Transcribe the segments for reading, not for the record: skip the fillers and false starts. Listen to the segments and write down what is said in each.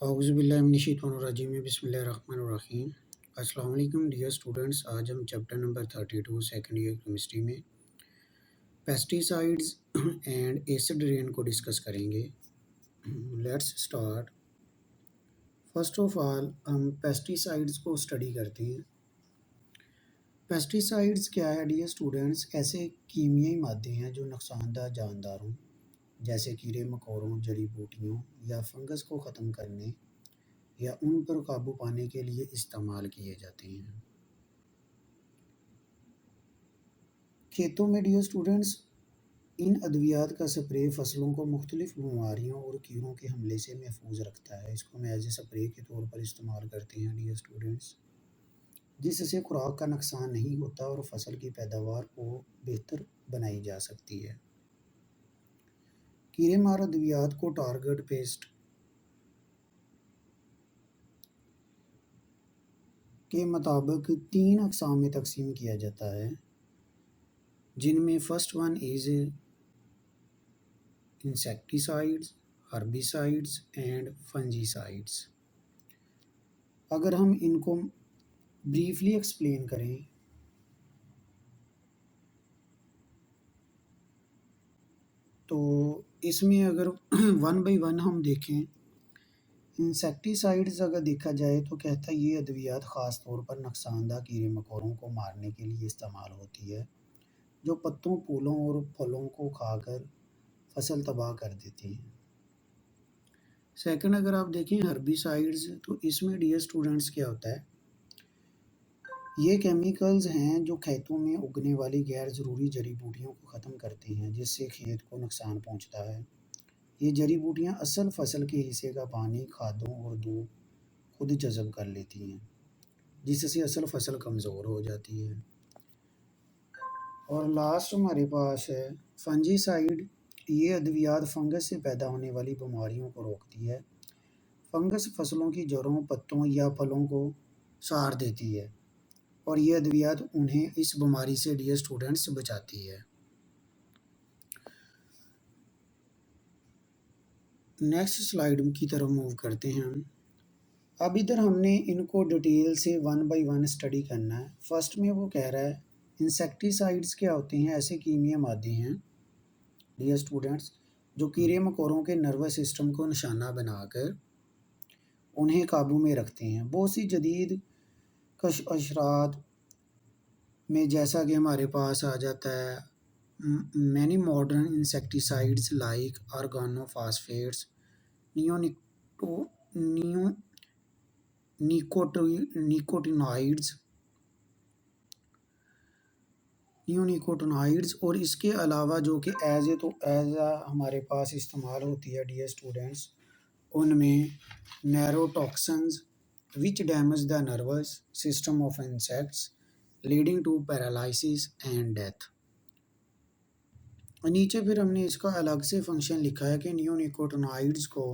औज़ुबिल्लाहिमिनश्शैतानिर्रजीम बिस्मिल्लाहिर्रहमानिर्रहीम। अस्सलाम वालेकुम डियर स्टूडेंट्स, आज हम chapter number 32 second year chemistry में पेस्टिसाइड्स एंड एसिड रेन को डिस्कस करेंगे। Let's start. First of all हम पेस्टिसाइड्स को स्टडी करते हैं। पेस्टिसाइड्स क्या है डियर स्टूडेंट्स? ऐसे कीमियाई मादे हैं जो नुकसानदा जानदार हों, जैसे कीड़े मकोड़ों, जड़ी बूटियों या फंगस को ख़त्म करने या उन पर काबू पाने के लिए इस्तेमाल किए जाते हैं। खेतों में डियर स्टूडेंट्स इन अद्वियात का स्प्रे फसलों को मुख्तलिफ बीमारियों और कीड़ों के हमले से महफूज रखता है। इसको हम एज ए स्प्रे के तौर पर इस्तेमाल करते हैं डियर स्टूडेंट्स, जिससे खुराक का नुकसान नहीं होता और फसल की पैदावार को बेहतर बनाई जा सकती है। कीड़े मार अद्वियात को टारगेट पेस्ट के मुताबिक 3 अक़साम में तकसीम किया जाता है, जिनमें first one is insecticides, herbicides and fungicides. अगर हम इनको ब्रीफली एक्सप्लेन करें तो इसमें अगर वन बाई वन हम देखें, इंसेक्टिसाइड्स अगर देखा जाए तो कहता है ये अद्वियात ख़ास तौर पर नुकसानदा कीड़े मकोड़ों को मारने के लिए इस्तेमाल होती है, जो पत्तों, फूलों और फलों को खाकर फसल तबाह कर देती हैं। सेकंड अगर आप देखें हर्बिसाइड्स, तो इसमें डियर स्टूडेंट्स क्या होता है, ये केमिकल्स हैं जो खेतों में उगने वाली गैर ज़रूरी जड़ी बूटियों को ख़त्म करते हैं, जिससे खेत को नुकसान पहुंचता है। ये जड़ी बूटियां असल फसल के हिस्से का पानी, खादों और दूध खुद जज़ब कर लेती हैं, जिससे असल फसल कमज़ोर हो जाती है। और लास्ट हमारे पास है फंजीसाइड। ये अद्वियात फंगस से पैदा होने वाली बीमारियों को रोकती है। फंगस फसलों की जड़ों, पत्तों या फलों को साड़ देती है और ये अद्वियात उन्हें इस बीमारी से डियर स्टूडेंट्स बचाती है। नेक्स्ट स्लाइड की तरफ मूव करते हैं हम। अब इधर हमने इनको डिटेल से वन बाय वन स्टडी करना है। फर्स्ट में वो कह रहा है इंसेक्टिसाइड्स क्या होते हैं? ऐसे कीमिया मादे हैं डियर स्टूडेंट्स जो कीड़े मकोड़ों के नर्वस सिस्टम को निशाना बनाकर उन्हें काबू में रखते हैं। बहुत सी जदीद कशअशरात में जैसा कि हमारे पास आ जाता है many modern insecticides like organophosphates, neonicotinoids और इसके अलावा जो कि एज हमारे पास इस्तेमाल होती है डियर स्टूडेंट्स, उनमें neurotoxins which damage the nervous system of insects leading to paralysis and death. नीचे फिर हमने इसका अलग से फंक्शन लिखा है कि नियोनिकोटिनॉइड्स को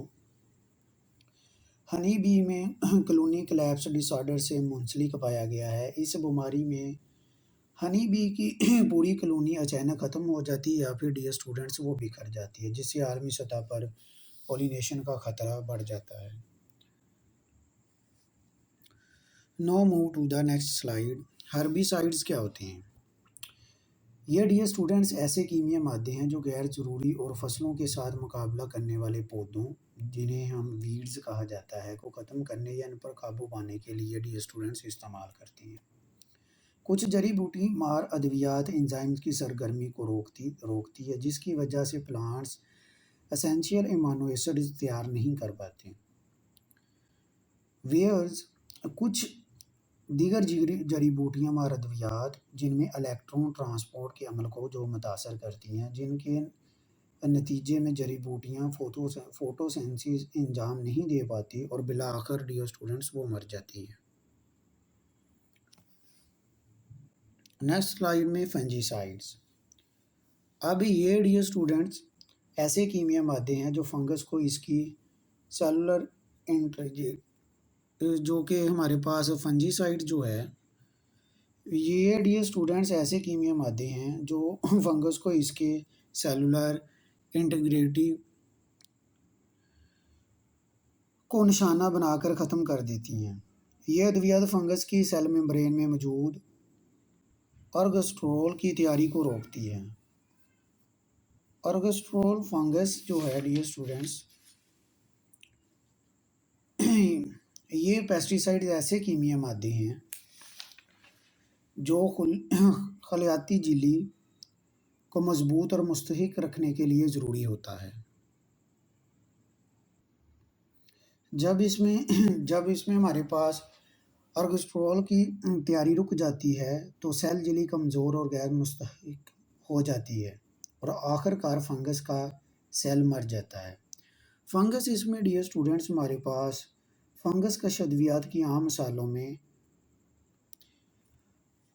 हनी बी में कॉलोनी कोलैप्स डिसऑर्डर से मुंसलिक पाया गया है। इस बीमारी में हनी बी की पूरी कॉलोनी अचानक ख़त्म हो जाती है या फिर डियर स्टूडेंट्स वो बिखर जाती है, जिससे आलमी सतह पर पॉलिनेशन का ख़तरा बढ़ जाता है। Now move to the next slide. Herbicides क्या होते हैं? ये डियर स्टूडेंट्स ऐसे कीमिया मादे हैं जो गैर ज़रूरी और फसलों के साथ मुकाबला करने वाले पौधों, जिन्हें हम वीड्स कहा जाता है, को ख़त्म करने या इन पर काबू पाने के लिए डियर स्टूडेंट्स इस्तेमाल करते हैं। कुछ जड़ी बूटी मार अद्वियात एंजाइम्स की सरगर्मी को रोकती है, जिसकी वजह से प्लांट्स एसेंशियल अमीनो एसिड्स तैयार नहीं कर पाते। वेयर्स कुछ दीगर जड़ी बूटियाँ मार अद्वियात जिनमें इलेक्ट्रॉन ट्रांसपोर्ट के अमल को जो मुतासर करती हैं, जिनके नतीजे में जड़ी बूटियाँ फोटोसिंथेसिस अंजाम नहीं दे पाती और बिलाआखिर डियर स्टूडेंट्स वो मर जाती हैं। नेक्स्ट स्लाइड में फंजीसाइड्स। अब ये डियर स्टूडेंट्स ऐसे कीमिया मादे हैं जो फंगस को इसकी सेलुलर जो कि हमारे पास फंजीसाइड जो है, ये डियर स्टूडेंट्स ऐसे कीमिया मादे हैं जो फंगस को इसके सेलुलर इंटीग्रिटी को निशाना बनाकर ख़त्म कर देती हैं। ये अद्वियात फंगस की सेल मेम्ब्रेन में मौजूद अर्गस्ट्रोल की तैयारी को रोकती है। अर्गस्ट्रोल फंगस जो है डियर स्टूडेंट्स, ये पेस्टिसाइड ऐसे कीमिया मादे हैं जो खलियाती झिल्ली को मजबूत और मुस्तहिक रखने के लिए ज़रूरी होता है। जब इसमें हमारे पास अर्गस्ट्रोल की तैयारी रुक जाती है तो सेल झिल्ली कमज़ोर और गैर मुस्तहिक हो जाती है और आखिरकार फंगस का सेल मर जाता है। फंगस इसमें डियर स्टूडेंट्स हमारे पास फंगस का अद्वियात की आम मिसालों में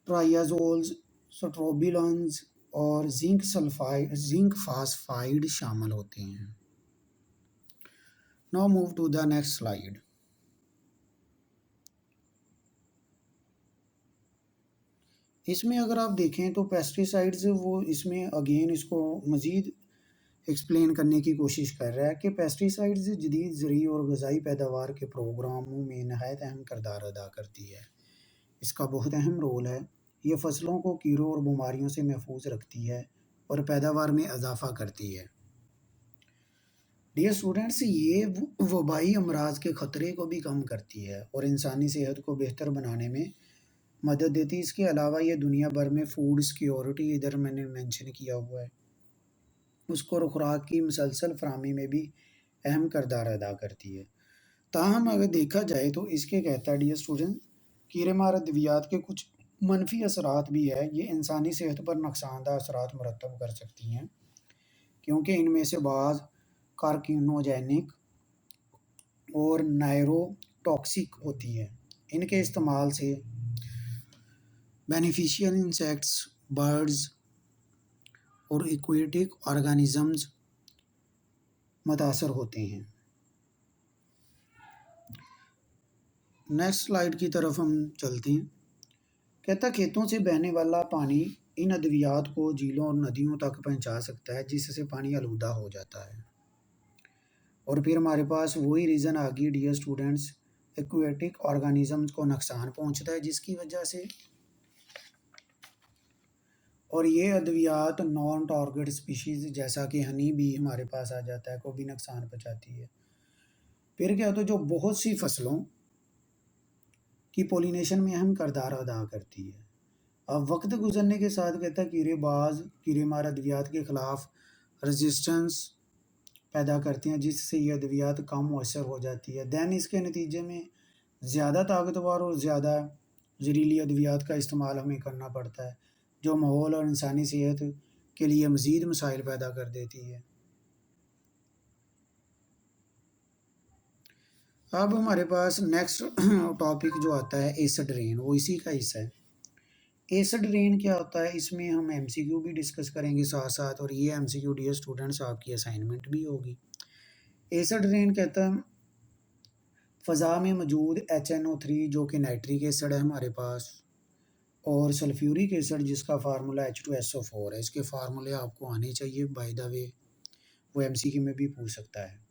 ट्राइयाजोल्स, स्ट्रोबिलन्स और जिंक फास्फाइड शामिल होते हैं। Now move to the next slide. इसमें अगर आप देखें तो पेस्टिसाइड्स वो इसमें अगेन इसको मज़ीद एक्सप्लेन करने की कोशिश कर रहा है कि पेस्टिसाइड्स जदीद ज़रई और ग़ज़ाई पैदावार के प्रोग्रामों में नहायत अहम किरदार अदा करती है। इसका बहुत अहम रोल है। ये फसलों को कीड़ों और बीमारियों से महफूज रखती है और पैदावार में इजाफा करती है। डियर स्टूडेंट्स, ये वबाई अमराज के ख़तरे को भी कम करती है और इंसानी सेहत को बेहतर बनाने में मदद देती है। इसके अलावा ये दुनिया भर में फूड सिक्योरिटी, इधर मैंने मेंशन किया हुआ है, उसको खुराक की मुसलसल फराहमी में भी अहम किरदार अदा करती है। ताहम अगर देखा जाए तो इसके कहता है डियर स्टूडेंट, कीड़े मार अद्वियात के कुछ मनफी असरात भी है। ये इंसानी सेहत पर नुकसानदा असरात मुरतब कर सकती हैं क्योंकि इनमें से बाज़ कार्किनोजेनिक और नायरोटॉक्सिक होती है। इनके इस्तेमाल से बेनिफिशियल इंसेक्ट्स, बर्ड्स और एक्वेटिक ऑर्गेनिजम्स मुतासर होते हैं। नेक्स्ट स्लाइड की तरफ हम चलते हैं। कहता खेतों से बहने वाला पानी इन अद्वियात को झीलों और नदियों तक पहुंचा सकता है जिससे पानी आलूदा हो जाता है। और फिर हमारे पास वही रीज़न आ गई डियर स्टूडेंट्स, एक्वेटिक ऑर्गेनिजम्स को नुकसान पहुंचता है जिसकी वजह से, और ये अद्वियात नॉन टारगेट स्पीशीज़ जैसा कि हनी भी हमारे पास आ जाता है को भी नुकसान पहुंचाती है। फिर क्या होता है, जो बहुत सी फसलों की पोलिनेशन में अहम किरदार अदा करती है। अब वक्त गुजरने के साथ कहता है कीड़े मार अद्वियात के ख़िलाफ़ रेजिस्टेंस पैदा करते हैं जिससे ये अद्वियात कम मौसर हो जाती है। दैन इसके नतीजे में ज़्यादा ताकतवर और ज़्यादा जहरीली अद्वियात का इस्तेमाल हमें करना पड़ता है जो माहौल और इंसानी सेहत के लिए मज़ीद मसाइल पैदा कर देती है। अब हमारे पास नेक्स्ट टॉपिक जो आता है एसिड रेन, वो इसी का हिस्सा है। एसिड रेन क्या होता है, इसमें हम एमसीक्यू भी डिस्कस करेंगे साथ साथ, और ये एमसीक्यू डियर स्टूडेंट्स आपकी असाइनमेंट भी होगी। एसिड रेन कहता है फ़ज़ा में मौजूद HNO3 जो कि नाइट्रिक एसिड है हमारे पास, और सल्फ्यूरिक एसिड जिसका फार्मूला H2SO4 है। इसके फार्मूले आपको आने चाहिए, बाय द वे वो एमसीक्यू में भी पूछ सकता है।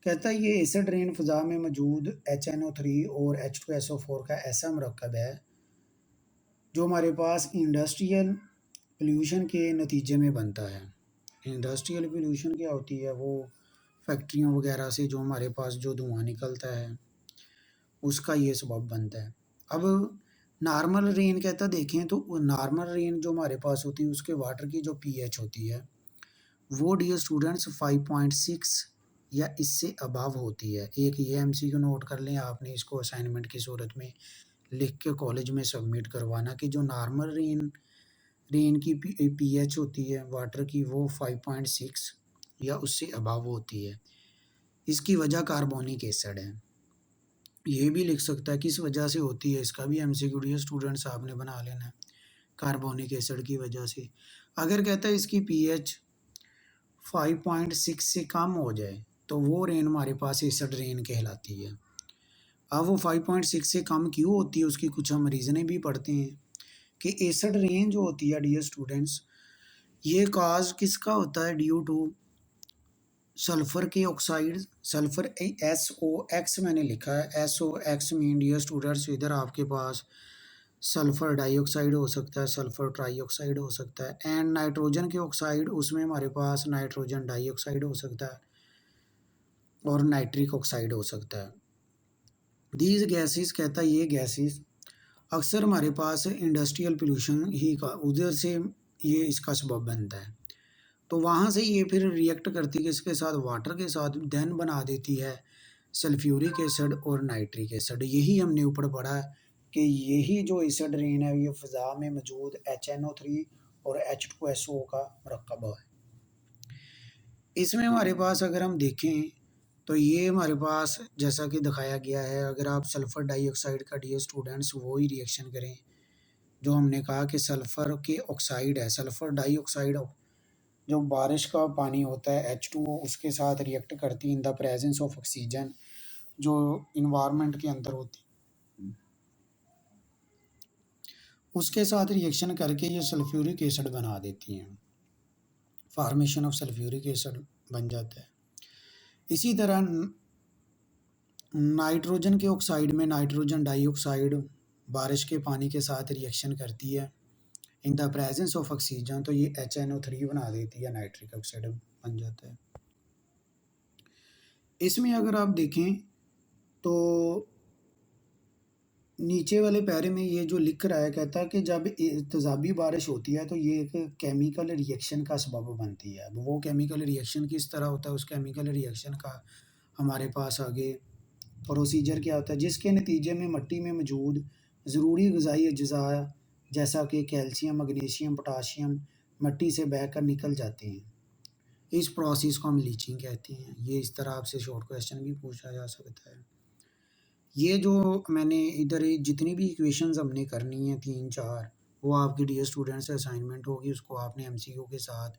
कहता है ये एसिड रेन फ़ज़ा में मौजूद HNO3 और H2SO4 का ऐसा मरकब है जो हमारे पास इंडस्ट्रियल पोल्यूशन के नतीजे में बनता है। इंडस्ट्रियल पोल्यूशन क्या होती है, वो फैक्ट्रियों वगैरह से जो हमारे पास जो धुआं निकलता है उसका ये सबब बनता है। अब नॉर्मल रेन कहता देखें तो नॉर्मल रेन जो हमारे पास होती है उसके वाटर की जो pH होती है वो डियर स्टूडेंट्स 5.6 या इससे अबव होती है। एक ये एमसीक्यू नोट कर लें, आपने इसको असाइनमेंट की सूरत में लिख के कॉलेज में सबमिट करवाना कि जो नॉर्मल रेन की pH होती है वाटर की वो 5.6 या उससे अबव होती है। इसकी वजह कार्बोनिक एसिड है। ये भी लिख सकता है किस वजह से होती है, इसका भी एमसीक्यू डियर स्टूडेंट्स आपने बना लेना है, कार्बोनिक एसिड की वजह से। अगर कहता है इसकी pH 5.6 से कम हो जाए तो वो रेन हमारे पास एसिड रेन कहलाती है। अब वो 5.6 से कम क्यों होती है उसकी कुछ हम रीज़नें भी पढ़ते हैं कि एसिड रेन जो होती है डियर स्टूडेंट्स ये काज किसका होता है, ड्यू टू सल्फ़र के ऑक्साइड, सल्फ़र SOX मैंने लिखा है, SOX मीन डियर स्टूडेंट्स इधर आपके पास सल्फ़र डाइऑक्साइड हो सकता है, सल्फ़र ट्राइऑक्साइड हो सकता है, एंड नाइट्रोजन के ऑक्साइड उसमें हमारे पास नाइट्रोजन डाइऑक्साइड हो सकता है और नाइट्रिक ऑक्साइड हो सकता है। दीज गैसेस कहता है ये गैसेस अक्सर हमारे पास इंडस्ट्रियल पोल्यूशन ही का उधर से ये इसका सबब बनता है। तो वहाँ से ये फिर रिएक्ट करती है किसके साथ, वाटर के साथ, देन बना देती है सल्फ्यूरिक एसिड और नाइट्रिक एसिड। यही हमने ऊपर पढ़ा है कि यही जो एसिड रेन है ये फ़िज़ा में मौजूद HNO3 और H2SO का मरकब है। इसमें हमारे पास अगर हम देखें तो ये हमारे पास जैसा कि दिखाया गया है, अगर आप सल्फ़र डाइऑक्साइड का डियर स्टूडेंट्स वो ही रिएक्शन करें जो हमने कहा कि सल्फ़र के ऑक्साइड है, सल्फ़र डाइऑक्साइड जो बारिश का पानी होता है H2O उसके साथ रिएक्ट करती है in the presence of oxygen जो इन्वायरमेंट के अंदर होती है, उसके साथ रिएक्शन करके ये सल्फ्यूरिक एसिड बना देती हैं, फार्मेशन ऑफ सल्फ्यूरिक एसिड बन जाता है। इसी तरह नाइट्रोजन के ऑक्साइड में नाइट्रोजन डाइऑक्साइड बारिश के पानी के साथ रिएक्शन करती है in the presence of oxygen, तो ये HNO3 बना देती है, नाइट्रिक ऑक्साइड बन जाता है। इसमें अगर आप देखें तो नीचे वाले पैरे में ये जो लिख रहा है कहता है कि जब तेज़ाबी बारिश होती है तो ये एक केमिकल रिएक्शन का सबब बनती है। अब वो केमिकल रिएक्शन किस तरह होता है, उस केमिकल रिएक्शन का हमारे पास आगे प्रोसीजर क्या होता है, जिसके नतीजे में मिट्टी में मौजूद ज़रूरी ग़िज़ाई अज्जा जैसा कि कैल्शियम, मैग्नीशियम, पोटाशियम मिट्टी से बहकर निकल जाते हैं। इस प्रोसेस को हम लीचिंग कहते हैं। ये इस तरह आपसे शॉर्ट क्वेश्चन भी पूछा जा सकता है। ये जो मैंने इधर जितनी भी इक्वेशंस हमने करनी है 3-4 वो आपकी डियर स्टूडेंट्स असाइनमेंट होगी, उसको आपने MCQ के साथ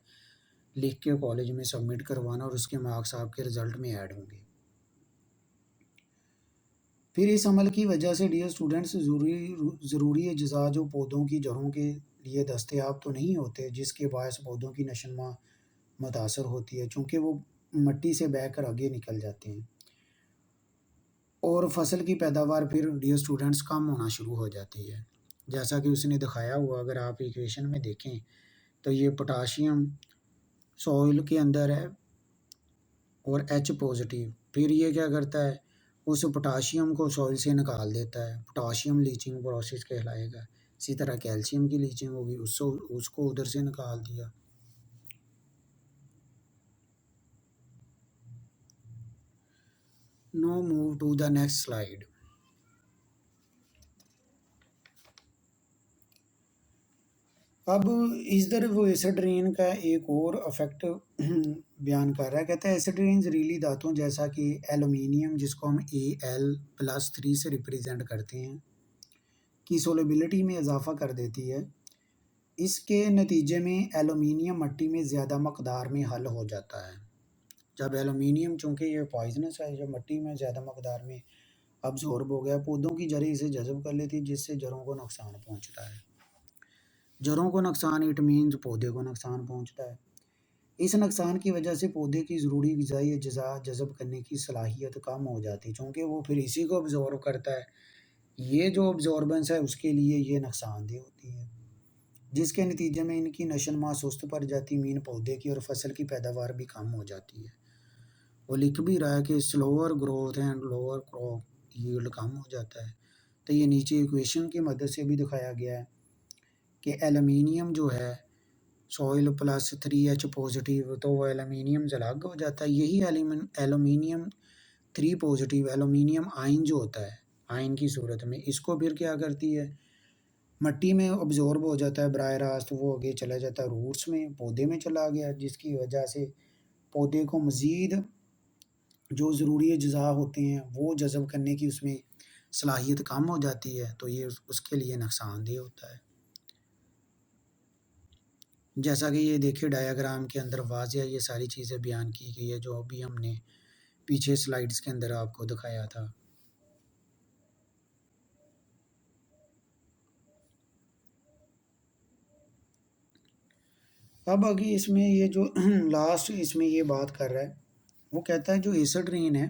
लिख के कॉलेज में सबमिट करवाना और उसके मार्क्स आपके रिजल्ट में ऐड होंगे। फिर इस अमल की वजह से डियर स्टूडेंट्स ज़रूरी अज्जा जो पौधों की जड़ों के लिए दस्तयाब तो नहीं होते, जिसके बायस पौधों की नशोनुमा मुतासर होती है चूँकि वो मिट्टी से बहकर आगे निकल जाते हैं और फसल की पैदावार फिर डियर स्टूडेंट्स कम होना शुरू हो जाती है। जैसा कि उसने दिखाया हुआ अगर आप इक्वेशन में देखें तो ये पोटाशियम सॉइल के अंदर है और H पॉजिटिव, फिर ये क्या करता है उस पोटाशियम को सॉइल से निकाल देता है, पोटाशियम लीचिंग प्रोसेस कहलाएगा। इसी तरह कैल्शियम की लीचिंग होगी, उसको उधर से निकाल दिया। Now move to the next slide. अब इधर वो एसिड रेन का एक और इफेक्ट बयान कर रहा है, कहता है एसिड रेन जहरीली धातुओं जैसा कि एलुमिनियम जिसको हम Al+3 से रिप्रेजेंट करते हैं की सोलेबिलिटी में इजाफा कर देती है। इसके नतीजे में एलुमिनियम मिट्टी में ज़्यादा मकदार में हल हो जाता है। जब एलुमिनियम चूँकि ये पॉइजनस है, जब मिट्टी में ज़्यादा मकदार में अब्जॉर्ब हो गया, पौधों की जड़ें इसे जज़ब कर लेती है जिससे जड़ों को नुकसान पहुँचता है। जड़ों को नुकसान इट मीन्स पौधे को नुकसान पहुँचता है। इस नुकसान की वजह से पौधे की ज़रूरी ग़िज़ाई अज्जा जज़ब करने की सलाहियत कम हो जाती है चूँकि वो फिर इसी को अब्ज़ॉर्ब करता है। ये जो अब्ज़ॉर्बेंस है उसके लिए ये नुकसानदेह होती है, जिसके नतीजे में इनकी नशोनुमा सुस्त पड़ जाती मीन पौधे की और फसल की पैदावार भी कम हो जाती है। वो लिख भी रहा है कि slower growth and lower crop yield कम हो जाता है। तो ये नीचे इक्वेशन की मदद से भी दिखाया गया है कि एल्युमिनियम जो है सॉइल +3H पॉजिटिव, तो वो एल्युमिनियम अलग हो जाता है। यही एल्युमिनियम 3 पॉजिटिव एल्युमिनियम आयन जो होता है आयन की सूरत में, इसको फिर क्या करती है मिट्टी में अब्जॉर्ब हो जाता है बराह रास्त, वो आगे चला जाता है रूट्स में, पौधे में चला गया, जिसकी वजह से पौधे को मज़ीद जो ज़रूरी अज्जा होते हैं वो जज़ब करने की उसमें सलाहियत कम हो जाती है, तो ये उसके लिए नुकसानदेह होता है। जैसा कि ये देखिए डायग्राम के अंदर वाज़िया ये सारी चीज़ें बयान की गई है जो अभी हमने पीछे स्लाइड्स के अंदर आपको दिखाया था। अब आगे इसमें ये जो लास्ट इसमें ये बात कर रहा है वो कहता है जो एसिड रेन है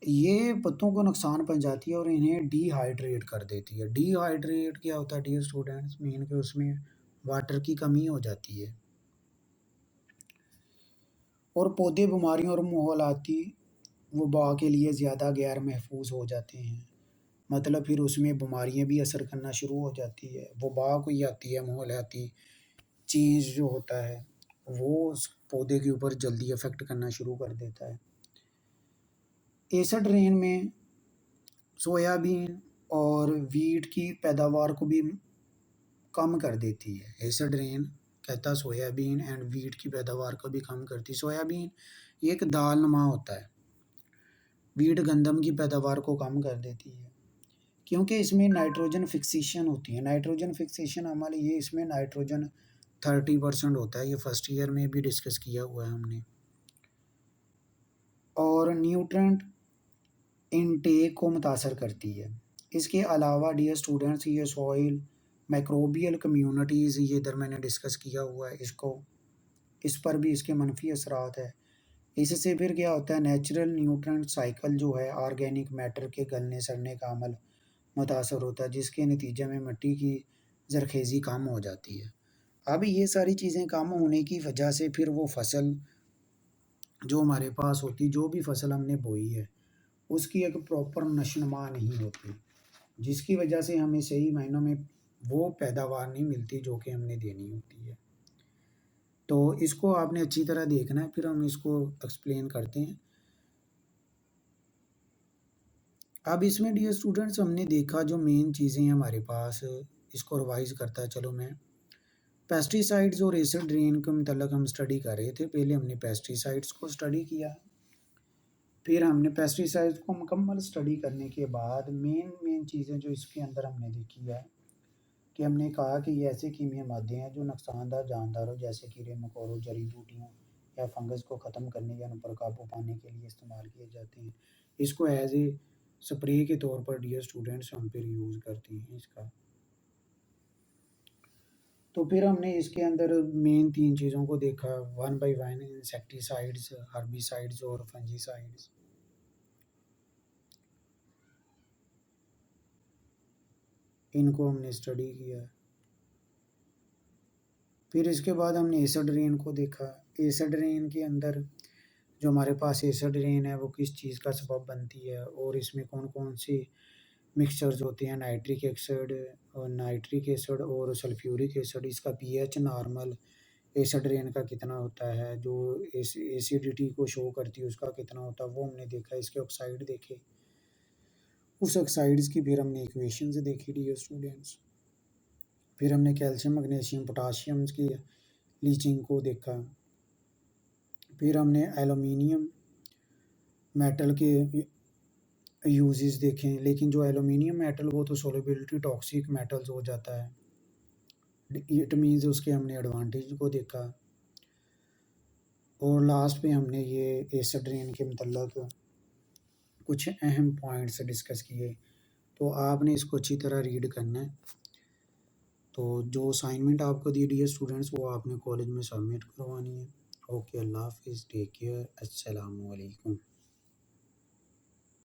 ये पत्तों को नुकसान पहुंचाती है और इन्हें डिहाइड्रेट कर देती है। डिहाइड्रेट क्या होता है डियर स्टूडेंट्स, मीन कि उसमें वाटर की कमी हो जाती है और पौधे बीमारियों और माहौलाती वबा के लिए ज़्यादा गैर महफूज हो जाते हैं। मतलब फिर उसमें बीमारियां भी असर करना शुरू हो जाती है, वबा कोई आती है, माहौलाती चेंज जो होता है वो उस पौधे के ऊपर जल्दी अफेक्ट करना शुरू कर देता है। एसिड रेन में सोयाबीन और वीट की पैदावार को भी कम कर देती है। एसिड रेन कहता सोयाबीन एंड वीट की पैदावार को भी कम करती है। सोयाबीन एक दाल नुमा होता है, वीट गंदम की पैदावार को कम कर देती है क्योंकि इसमें नाइट्रोजन फिक्सेशन होती है। नाइट्रोजन फिक्सेशन हमारे ये इसमें नाइट्रोजन 30% होता है, ये फर्स्ट ईयर में भी डिस्कस किया हुआ है हमने। और न्यूट्रेंट इनटेक को मुतासर करती है। इसके अलावा डियर स्टूडेंट्स ये सॉइल माइक्रोबियल कम्युनिटीज़ ये इधर मैंने डिस्कस किया हुआ है, इसको इस पर भी इसके मनफी असरात है। इससे फिर क्या होता है, नेचुरल न्यूट्रेंट साइकिल जो है ऑर्गेनिक मैटर के गलने सड़ने का अमल मुतासर होता है, जिसके नतीजे में मिट्टी की ज़रखेज़ी कम हो जाती है। अब ये सारी चीज़ें कम होने की वजह से फिर वो फसल जो हमारे पास होती, जो भी फसल हमने बोई है उसकी एक प्रॉपर नशोनुमा नहीं होती, जिसकी वजह से हमें सही मायनों में वो पैदावार नहीं मिलती जो कि हमने देनी होती है। तो इसको आपने अच्छी तरह देखना है, फिर हम इसको एक्सप्लेन करते हैं। अब इसमें डियर स्टूडेंट्स हमने देखा जो मेन चीज़ें हैं हमारे पास, इसको रिवाइज करता है। चलो मैं पेस्टिसाइड्स और एसिड रेन के मतलब हम स्टडी कर रहे थे। पहले हमने पेस्टिसाइड्स को स्टडी किया, फिर हमने पेस्टिसाइड्स को मुकम्मल स्टडी करने के बाद मेन चीज़ें जो इसके अंदर हमने देखी है कि हमने कहा कि ये ऐसे कीमिया मादे हैं जो नुकसानदार जानदारों जैसे कीड़े मकोड़ों, जड़ी बूटियों या फंगस को ख़त्म करने या उन पर काबू पाने के लिए इस्तेमाल किए जाते हैं। इसको एज ए स्प्रे के तौर पर डियर स्टूडेंट्स हम फिर यूज़ करते हैं इसका। तो फिर हमने इसके अंदर मेन 3 चीज़ों को देखा, one by one, insecticides, herbicides और फंजीसाइड्स। इनको हमने स्टडी किया। फिर इसके बाद हमने एसिड रेन को देखा। एसिड रेन के अंदर जो हमारे पास एसिड रेन है वो किस चीज़ का सबब बनती है और इसमें कौन-कौन से मिक्सचर्स होते हैं, नाइट्रिक एसिड और सल्फ्यूरिक एसिड। इसका पीएच नॉर्मल एसिड रेन का कितना होता है, जो एसिडिटी को शो करती है उसका कितना होता है वो हमने देखा। इसके ऑक्साइड देखे, उस ऑक्साइड्स की फिर हमने इक्वेशंस देखी डियर स्टूडेंट्स। फिर हमने कैल्शियम, मैग्नीशियम, पोटाशियम की लीचिंग को देखा। फिर हमने एलुमिनियम मेटल के यूजेस देखें, लेकिन जो एलुमिनियम मेटल वो तो सोलिबिलिटी टॉक्सिक मेटल्स हो जाता है, इट मीन्स उसके हमने एडवांटेज को देखा। और लास्ट में हमने ये एसिड रेन के मतलब कुछ अहम पॉइंट्स डिस्कस किए। तो आपने इसको अच्छी तरह रीड करना है। तो जो असाइनमेंट आपको दी डियर स्टूडेंट्स वो आपने कॉलेज में सबमिट करवानी है। ओके, अल्लाह हाफिज़, टेक केयर, अस्सलाम वालेकुम।